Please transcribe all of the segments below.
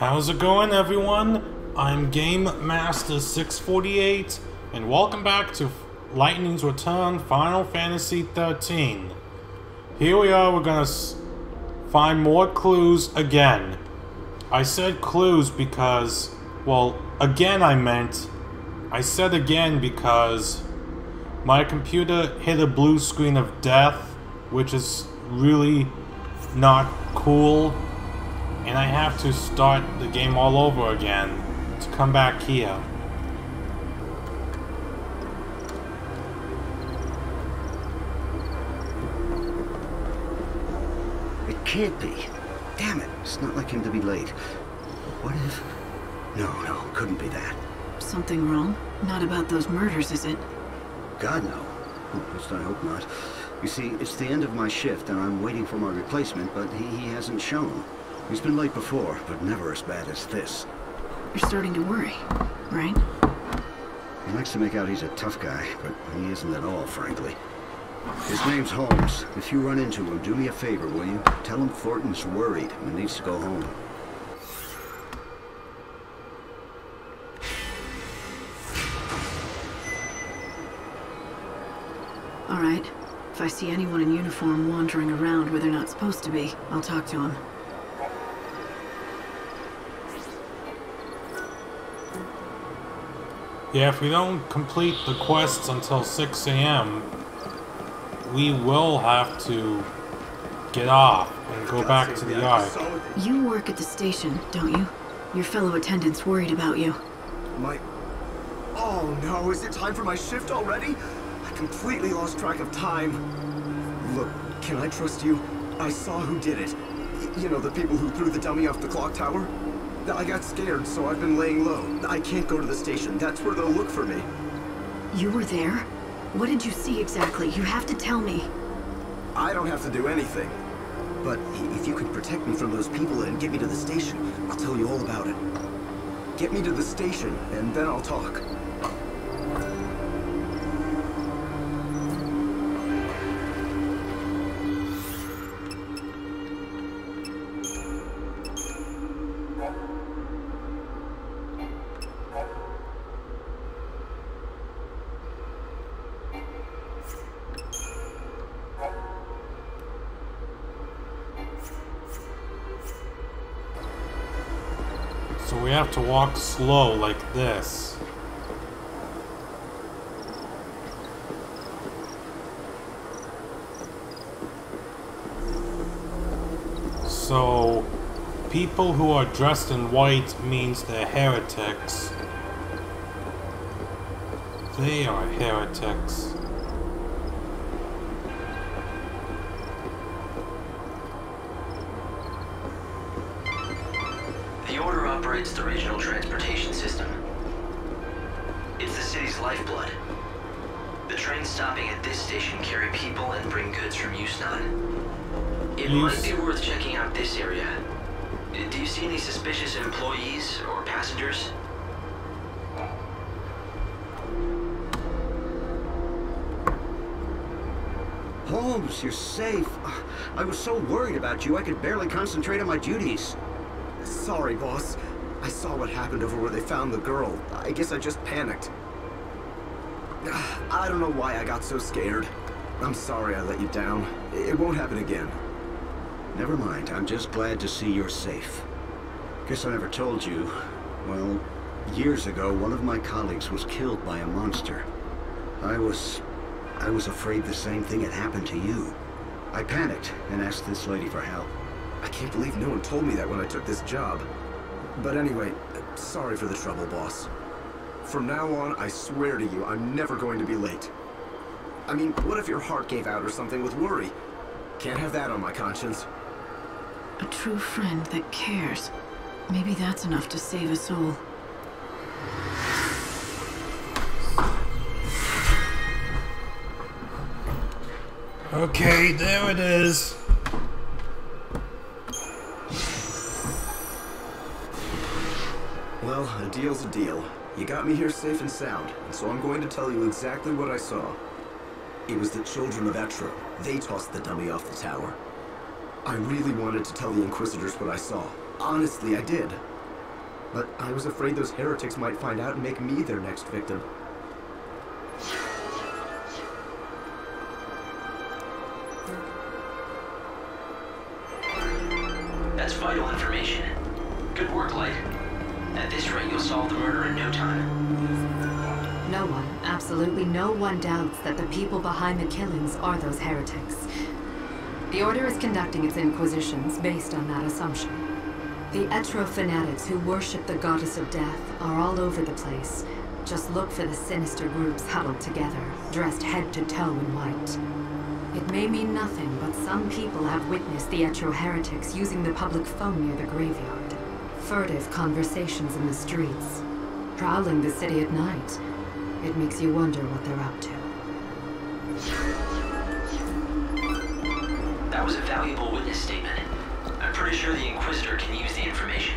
How's it going, everyone? I'm Game Master 648, and welcome back to Lightning's Return Final Fantasy XIII. Here we are, we're gonna find more clues again. I said clues because, well, again I said again because my computer hit a blue screen of death, which is really not cool. And I have to start the game all over again to come back here. It can't be. Damn it. It's not like him to be late. What if... No, couldn't be that. Something wrong? Not about those murders, is it? God, no. At least I hope not. You see, it's the end of my shift and I'm waiting for my replacement, but he hasn't shown. He's been late before, but never as bad as this. You're starting to worry, right? He likes to make out he's a tough guy, but he isn't at all, frankly. His name's Holmes. If you run into him, do me a favor, will you? Tell him Thornton's worried and needs to go home. All right. If I see anyone in uniform wandering around where they're not supposed to be, I'll talk to them. Yeah, if we don't complete the quests until 6 AM, we will have to get off and go back to the Ark. You work at the station, don't you? Your fellow attendant's worried about you. Oh no, is it time for my shift already? I completely lost track of time. Look, can I trust you? I saw who did it. You know, the people who threw the dummy off the clock tower? I got scared, so I've been laying low. I can't go to the station. That's where they'll look for me. You were there? What did you see exactly? You have to tell me. I don't have to do anything. But if you can protect me from those people and get me to the station, I'll tell you all about it. Get me to the station, and then I'll talk. So we have to walk slow like this. So people who are dressed in white means they're heretics. They are heretics. Operates the regional transportation system. It's the city's lifeblood. The trains stopping at this station carry people and bring goods from XIII. It might be worth checking out this area. Do you see any suspicious employees or passengers? Holmes, you're safe. I was so worried about you, I could barely concentrate on my duties. Sorry, boss. I saw what happened over where they found the girl. I guess I just panicked. I don't know why I got so scared. I'm sorry I let you down. It won't happen again. Never mind. I'm just glad to see you're safe. Guess I never told you. Well, years ago, one of my colleagues was killed by a monster. I was afraid the same thing had happened to you. I panicked and asked this lady for help. I can't believe no one told me that when I took this job. But anyway, sorry for the trouble, boss. From now on, I swear to you, I'm never going to be late. I mean, what if your heart gave out or something with worry? Can't have that on my conscience. A true friend that cares. Maybe that's enough to save a soul. Okay, there it is. Well, a deal's a deal. You got me here safe and sound, and so I'm going to tell you exactly what I saw. It was the children of Etro. They tossed the dummy off the tower. I really wanted to tell the Inquisitors what I saw. Honestly, I did. But I was afraid those heretics might find out and make me their next victim. That's vital information. Good work, Light. At this rate, you'll solve the murder in no time. No one, absolutely no one doubts that the people behind the killings are those heretics. The Order is conducting its inquisitions based on that assumption. The XIII fanatics who worship the goddess of death are all over the place. Just look for the sinister groups huddled together, dressed head to toe in white. It may mean nothing, but some people have witnessed the XIII heretics using the public phone near the graveyard. Furtive conversations in the streets. Prowling the city at night. It makes you wonder what they're up to. That was a valuable witness statement. I'm pretty sure the Inquisitor can use the information.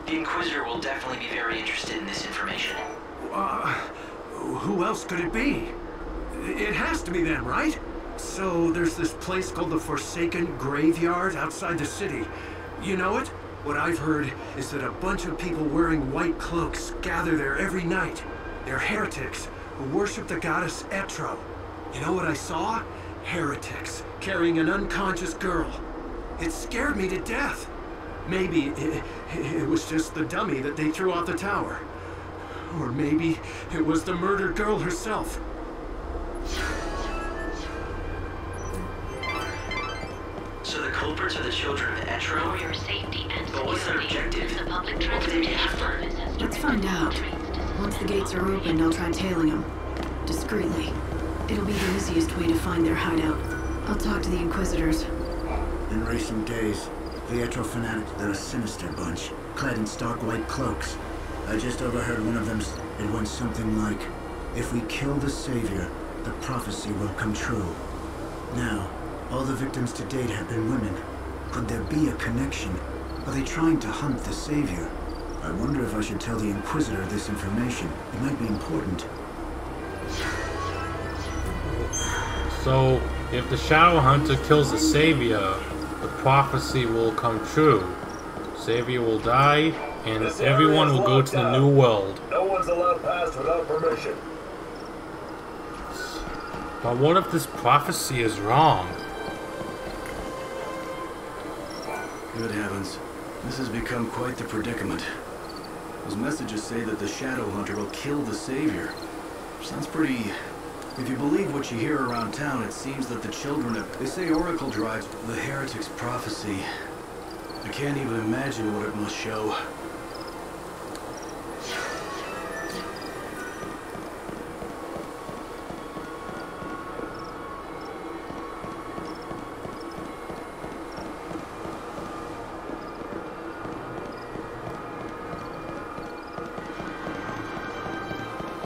The Inquisitor will definitely be very interested in this information. Who else could it be? It has to be them, right? So there's this place called the Forsaken Graveyard outside the city. You know it? What I've heard is that a bunch of people wearing white cloaks gather there every night. They're heretics who worship the goddess XIII. You know what I saw? Heretics carrying an unconscious girl. It scared me to death. Maybe it was just the dummy that they threw off the tower. Or maybe it was the murdered girl herself. So the culprits are the children of XIII? For your safety and But what's their security, objective? the public What would they be transportation after? service has Let's find out. Once the gates are opened, I'll try tailing them. Discreetly. It'll be the easiest way to find their hideout. I'll talk to the Inquisitors. In recent days, the XIII fanatics, they're a sinister bunch, clad in stark white cloaks. I just overheard one of them. It went something like, if we kill the Savior, the prophecy will come true. Now, all the victims to date have been women. Could there be a connection? Are they trying to hunt the Savior? I wonder if I should tell the Inquisitor this information. It might be important. So, if the Shadow Hunter kills the Savior, the prophecy will come true. Savior will die, and everyone will go to the new world. No one's allowed past without permission. But what if this prophecy is wrong? Good heavens. This has become quite the predicament. Those messages say that the Shadow Hunter will kill the Savior. Sounds pretty... If you believe what you hear around town, it seems that the children of... They say Oracle drives the heretic's prophecy. I can't even imagine what it must show.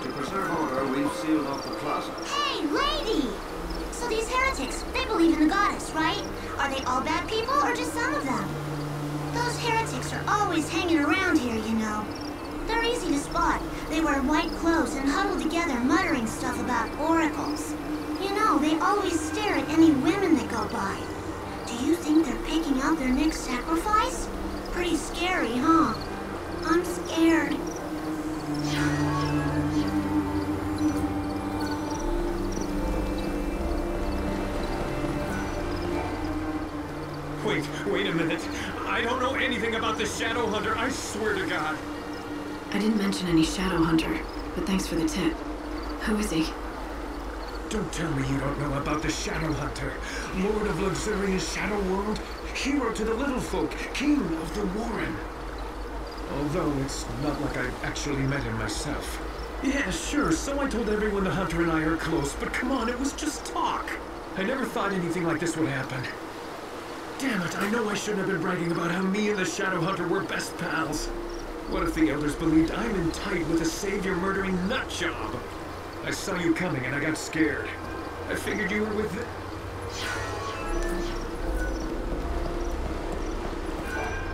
To preserve order, we've sealed off the plaza. Hey, lady! So these heretics, they believe in the goddess, right? Are they all bad people, or just some of them? Those heretics are always hanging around here, you know. They're easy to spot. They wear white clothes and huddle together muttering stuff about oracles. You know, they always stare at any women that go by. Do you think they're picking out their next sacrifice? Pretty scary, huh? I'm scared. Wait a minute. I don't know anything about the Shadow Hunter, I swear to God. I didn't mention any Shadow Hunter, but thanks for the tip. Who is he? Don't tell me you don't know about the Shadow Hunter. Lord of luxurious Shadow World, hero to the little folk, king of the Warren. Although it's not like I've actually met him myself. Yeah, sure, so I told everyone the Hunter and I are close, but come on, it was just talk. I never thought anything like this would happen. Damn it, I know I shouldn't have been bragging about how me and the Shadow Hunter were best pals. What if the elders believed I'm in tight with a savior-murdering nutjob? I saw you coming and I got scared. I figured you were with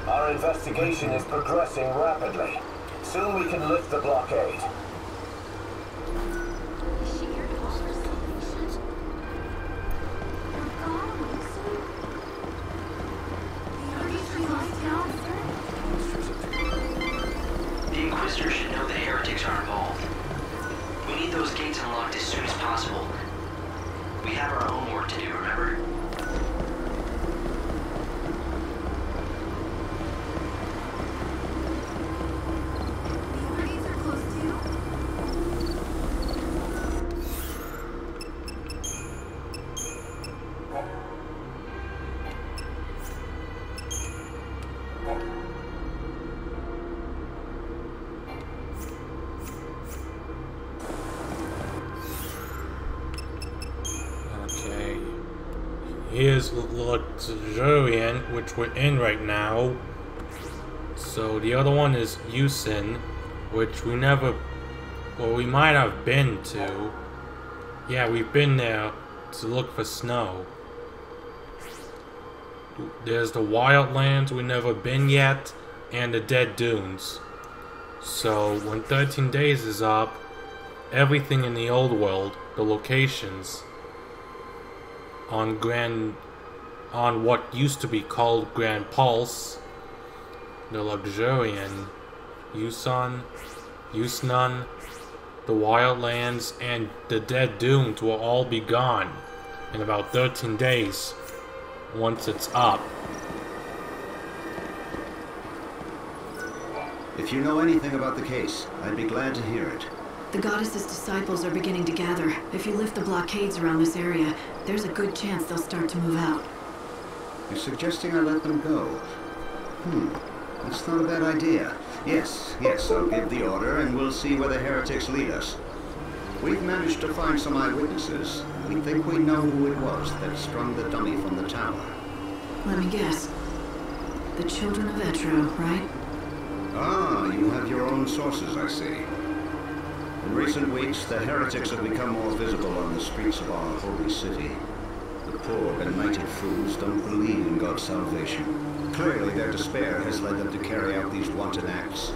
the... Our investigation is progressing rapidly. Soon we can lift the blockade. The Inquisitors should know the heretics are involved. We need those gates unlocked as soon as possible. We have our own work to do, remember? Okay. Here's Luxurian, which we're in right now. So the other one is XIII, which we never... Well, we might have been to. Yeah, we've been there to look for snow. There's the Wildlands we've never been yet, and the Dead Dunes. So when 13 days is up, everything in the old world, the locations on what used to be called Grand Pulse, the Luxurian, XIII, the Wildlands, and the Dead Dunes will all be gone in about 13 days once it's up. If you know anything about the case, I'd be glad to hear it. The goddess's disciples are beginning to gather. If you lift the blockades around this area, there's a good chance they'll start to move out. You're suggesting I let them go? That's not a bad idea. Yes, I'll give the order and we'll see where the heretics lead us. We've managed to find some eyewitnesses. We think we know who it was that strung the dummy from the tower. Let me guess. The children of Etro, right? Ah, you have your own sources, I see. In recent weeks, the heretics have become more visible on the streets of our holy city. The poor, benighted fools don't believe in God's salvation. Clearly, their despair has led them to carry out these wanton acts.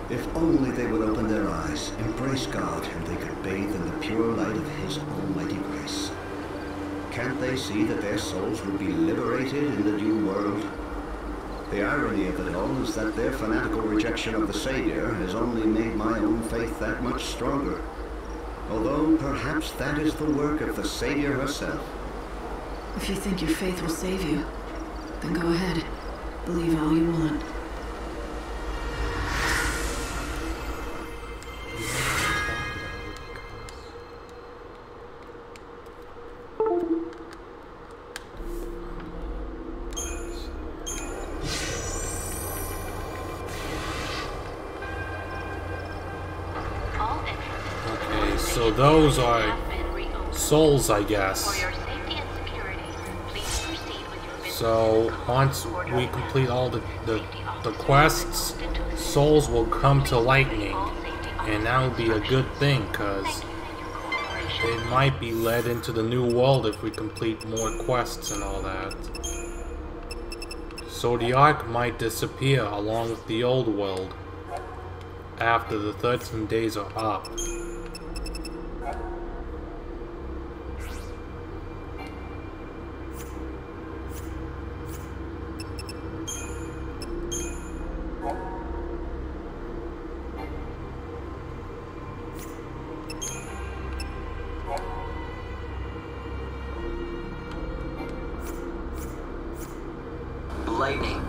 If only they would open their eyes, embrace God, and they could bathe in the pure light of His almighty grace. Can't they see that their souls would be liberated in the new world? The irony of it all is that their fanatical rejection of the Savior has only made my own faith that much stronger. Although perhaps that is the work of the Savior herself. If you think your faith will save you, then go ahead. Believe all you want. Okay, so those are souls, I guess. So once we complete all the quests, souls will come to Lightning, and that'll be a good thing, because it might be led into the new world if we complete more quests and all that. So the Ark might disappear along with the old world after the 13 days are up. Lightning.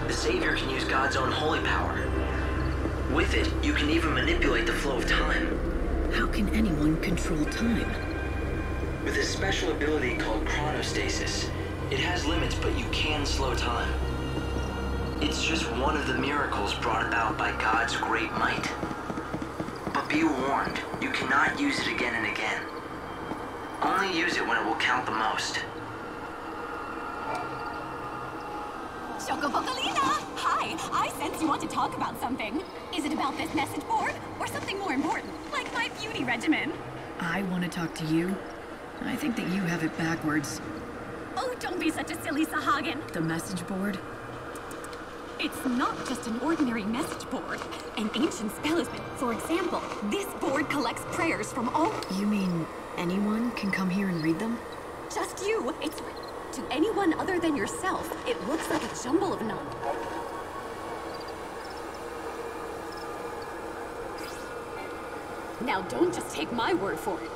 The Savior can use God's own holy power. With it, you can even manipulate the flow of time. How can anyone control time? With a special ability called chronostasis, it has limits, but you can slow time. It's just one of the miracles brought about by God's great might. But be warned, you cannot use it again and again. Only use it when it will count the most. Chocobocolina! Hi! I sense you want to talk about something. Is it about this message board? Or something more important, like my beauty regimen? I want to talk to you. I think that you have it backwards. Oh, don't be such a silly Sahagin. The message board? It's not just an ordinary message board. An ancient spell has been... For example, this board collects prayers from all... You mean anyone can come here and read them? Just you. It's... To anyone other than yourself, it looks like a jumble of numbers. Now don't just take my word for it.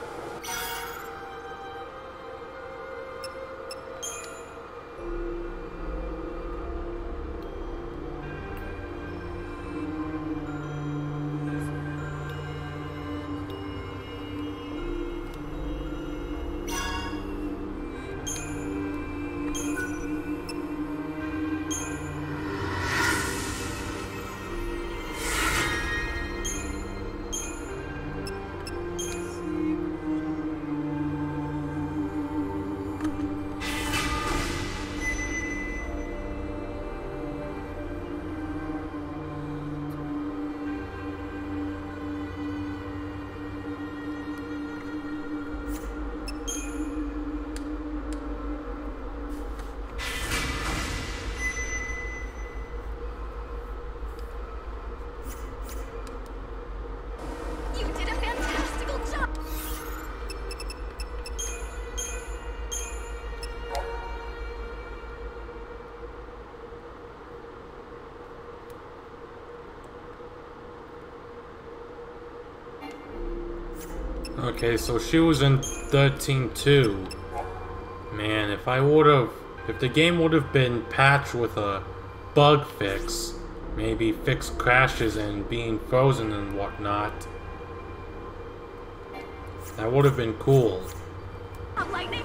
You did a fantastical job! Okay, so she was in 13 too. Man, if the game would have been patched with a bug fix, maybe fixed crashes and being frozen and whatnot, that would have been cool. Lightning!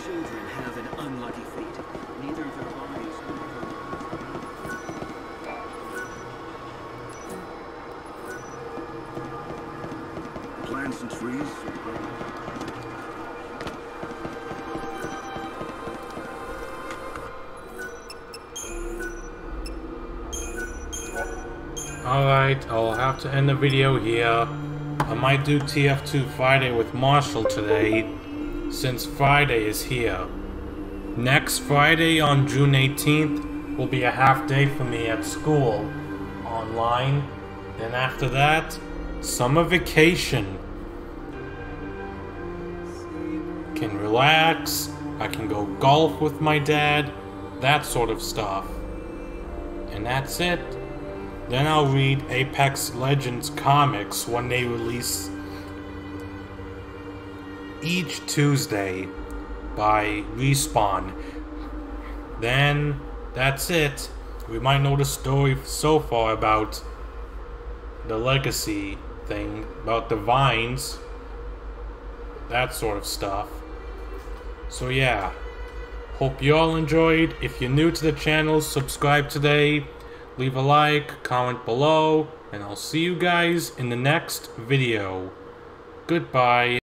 Children have an unlucky fate. Neither their bodies nor their plants and trees. Alright, I'll have to end the video here. I might do TF2 Friday with Marshall today, since Friday is here. Next Friday on June 18th will be a half day for me at school, online. Then after that, summer vacation. Can relax, I can go golf with my dad, that sort of stuff. And that's it. Then I'll read Apex Legends comics when they release each Tuesday by Respawn. Then that's it. We might know the story so far about the legacy thing, about the vines, that sort of stuff. So yeah, hope you all enjoyed. If you're new to the channel, subscribe today. Leave a like, comment below, and I'll see you guys in the next video. Goodbye.